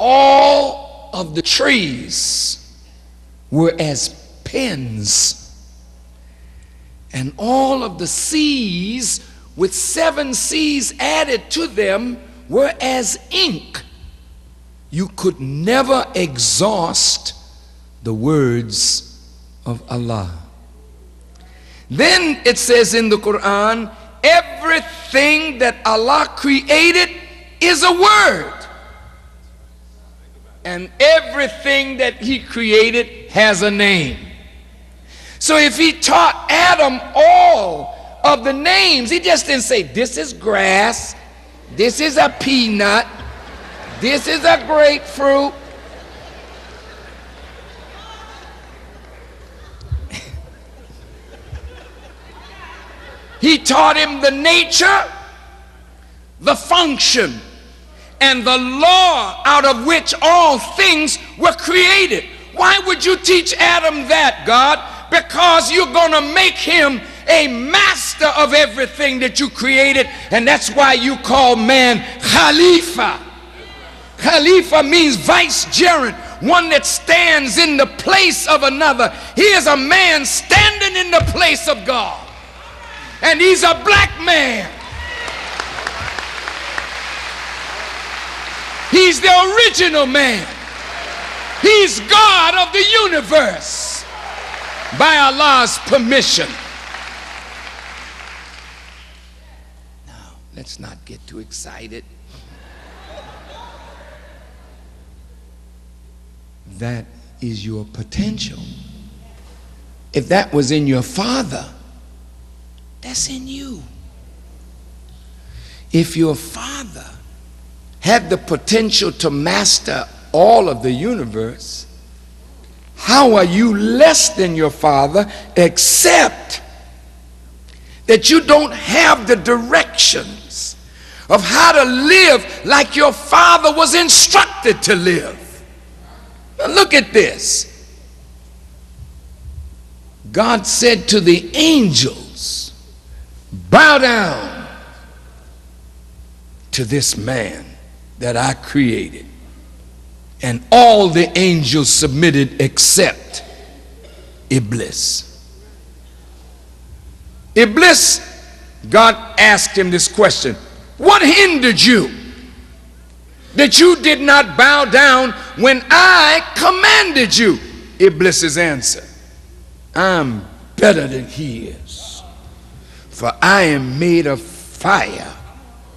all of the trees were as pens, and all of the seas with 7 seas added to them were as ink. You could never exhaust the words of Allah. Then it says in the Quran, everything that Allah created is a word, and everything that he created has a name. So if he taught Adam all of the names, he just didn't say this is grass, this is a peanut, this is a grapefruit. He taught him the nature, the function, and the law out of which all things were created. Why would you teach Adam that, God? Because you're going to make him a master of everything that you created, and that's why you call man Khalifa. Khalifa means vicegerent, one that stands in the place of another. He is a man standing in the place of God, and he's a black man. He's the original man. He's God of the universe by Allah's permission. Now, let's not get too excited. That is your potential. If that was in your father, that's in you. If your father had the potential to master all of the universe, how are you less than your father, except that you don't have the directions of how to live like your father was instructed to live? Now look at this. God said to the angels, bow down to this man that I created. And all the angels submitted except Iblis. Iblis, God asked him this question: what hindered you that you did not bow down when I commanded you? Iblis's answer: I'm better than he is, for I am made of fire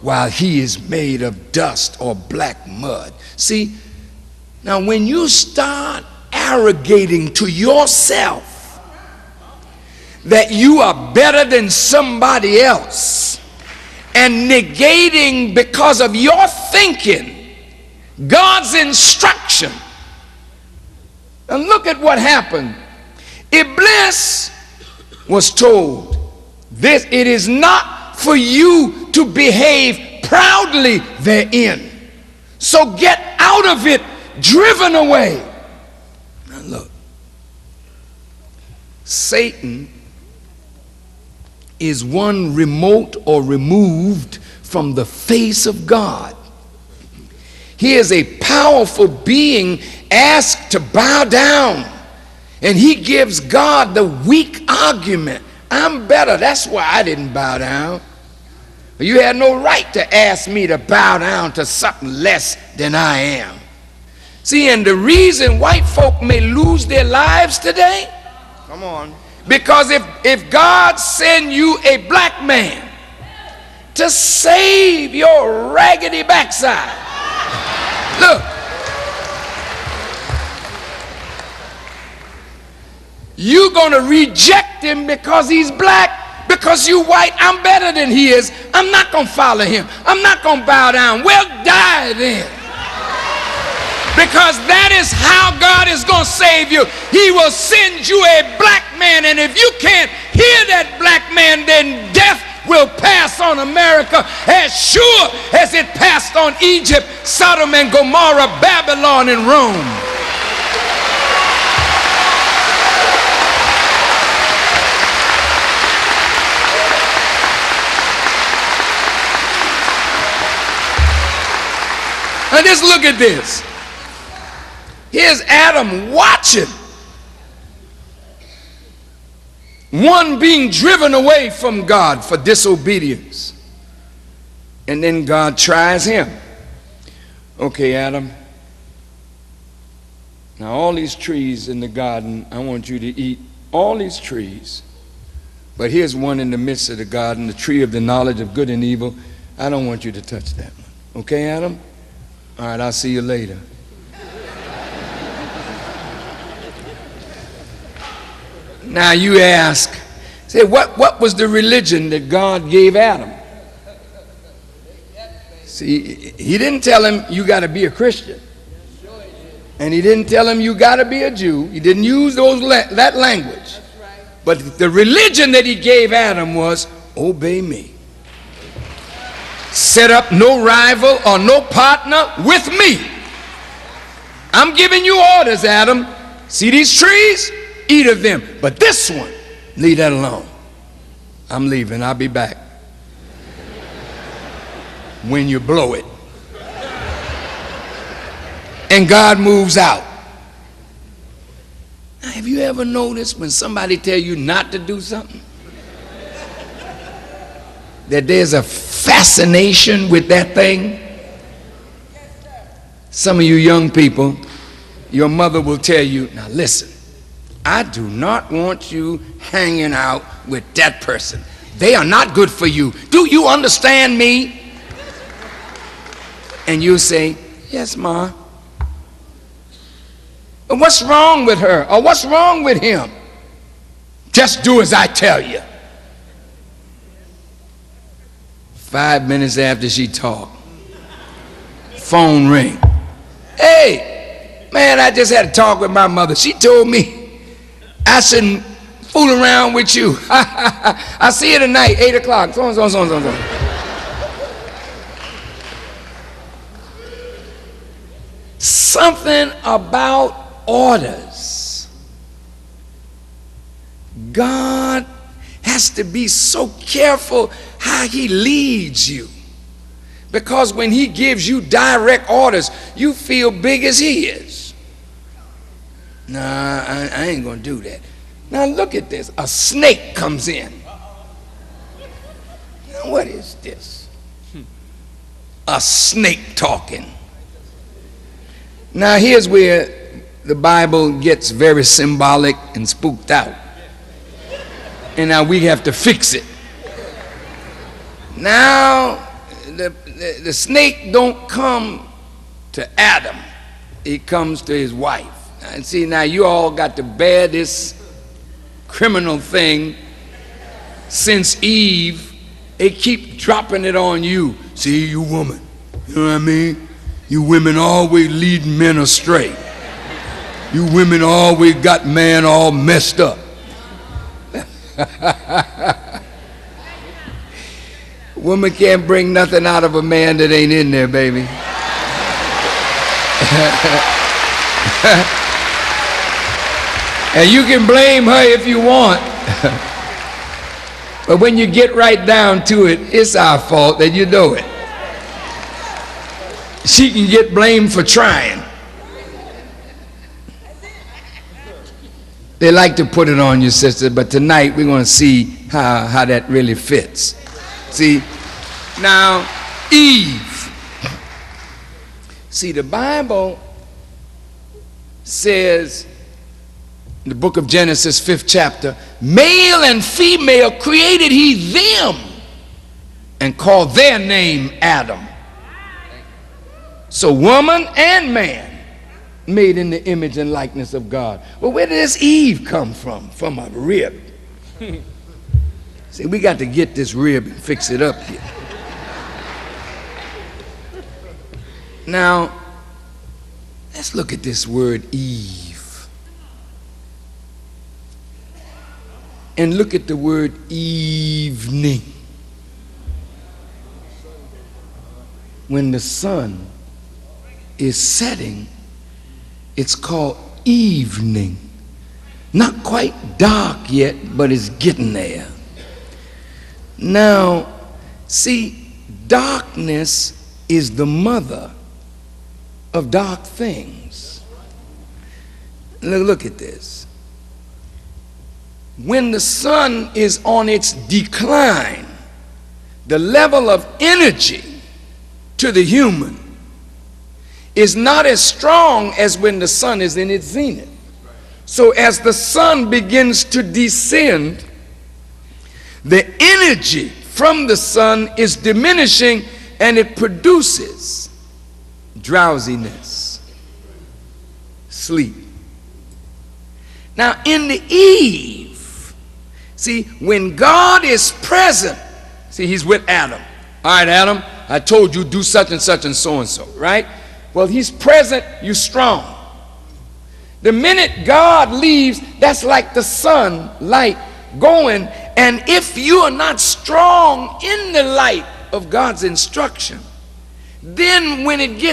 while he is made of dust or black mud. See, now when you start arrogating to yourself that you are better than somebody else and negating because of your thinking God's instruction, and look at what happened. Iblis was told this: it is not for you to behave proudly therein, so get out of it, driven away. Now look, Satan is one remote or removed from the face of God. He is a powerful being asked to bow down, and he gives God the weak argument: I'm better, that's why I didn't bow down. You had no right to ask me to bow down to something less than I am. See, and the reason white folk may lose their lives today, come on, because if God send you a black man to save your raggedy backside, look, you're gonna reject him because he's black. Because you white, I'm better than he is. I'm not gonna follow him. I'm not gonna bow down. Well, die then. Because that is how God is gonna save you. He will send you a black man, and if you can't hear that black man, then death will pass on America as sure as it passed on Egypt, Sodom and Gomorrah, Babylon and Rome. Now just look at this. Here's Adam watching one being driven away from God for disobedience. And then God tries him. Okay, Adam, now all these trees in the garden, I want you to eat all these trees. But here's one in the midst of the garden, the tree of the knowledge of good and evil. I don't want you to touch that one. Okay, Adam? All right, I'll see you later. Now you ask, say, what was the religion that God gave Adam? See, he didn't tell him you got to be a Christian. And he didn't tell him you got to be a Jew. He didn't use that language. But the religion that he gave Adam was, obey me. Set up no rival or no partner with me. I'm giving you orders, Adam. See these trees? Eat of them. But this one, leave that alone. I'm leaving. I'll be back when you blow it. And God moves out. Now, have you ever noticed when somebody tell you not to do something, that there's a fascination with that thing? Some of you young people, your mother will tell you, now listen, I do not want you hanging out with that person. They are not good for you. Do you understand me? And you say, yes, Ma. But what's wrong with her? Or what's wrong with him? Just do as I tell you. 5 minutes after she talked, phone ring. Hey, man, I just had a talk with my mother. She told me I shouldn't fool around with you. I'll see you tonight, 8 o'clock. So. Something about orders. God has to be so careful how he leads you. Because when he gives you direct orders, you feel big as he is. Nah, I ain't gonna do that. Now look at this. A snake comes in. Now what is this? A snake talking. Now here's where the Bible gets very symbolic and spooked out. And now we have to fix it. Now the snake don't come to Adam. It comes to his wife. And see, now you all got to bear this criminal thing since Eve. They keep dropping it on you. See, you woman, you know what I mean? You women always lead men astray. You women always got man all messed up. Woman can't bring nothing out of a man that ain't in there, baby. And you can blame her if you want. But when you get right down to it, it's our fault that you know it. She can get blamed for trying. They like to put it on you, sister, but tonight we're going to see how that really fits. See, now Eve. See, the Bible says in the book of Genesis, 5th chapter, male and female created he them and called their name Adam. So woman and man made in the image and likeness of God. Well, where did this Eve come from? From a rib. See, we got to get this rib and fix it up here. Now, let's look at this word Eve. And look at the word evening. When the sun is setting, it's called evening. Not quite dark yet, but it's getting there. Now, see, darkness is the mother of dark things. Look at this. When the sun is on its decline, the level of energy to the human is not as strong as when the sun is in its zenith. So as the sun begins to descend, the energy from the sun is diminishing, and it produces drowsiness, sleep. Now in the eve, see, when God is present, see, he's with Adam. All right, Adam, I told you do such and such and so, right? Well, he's present, you're strong. The minute God leaves, that's like the sun light going, and if you are not strong in the light of God's instruction, then when it gets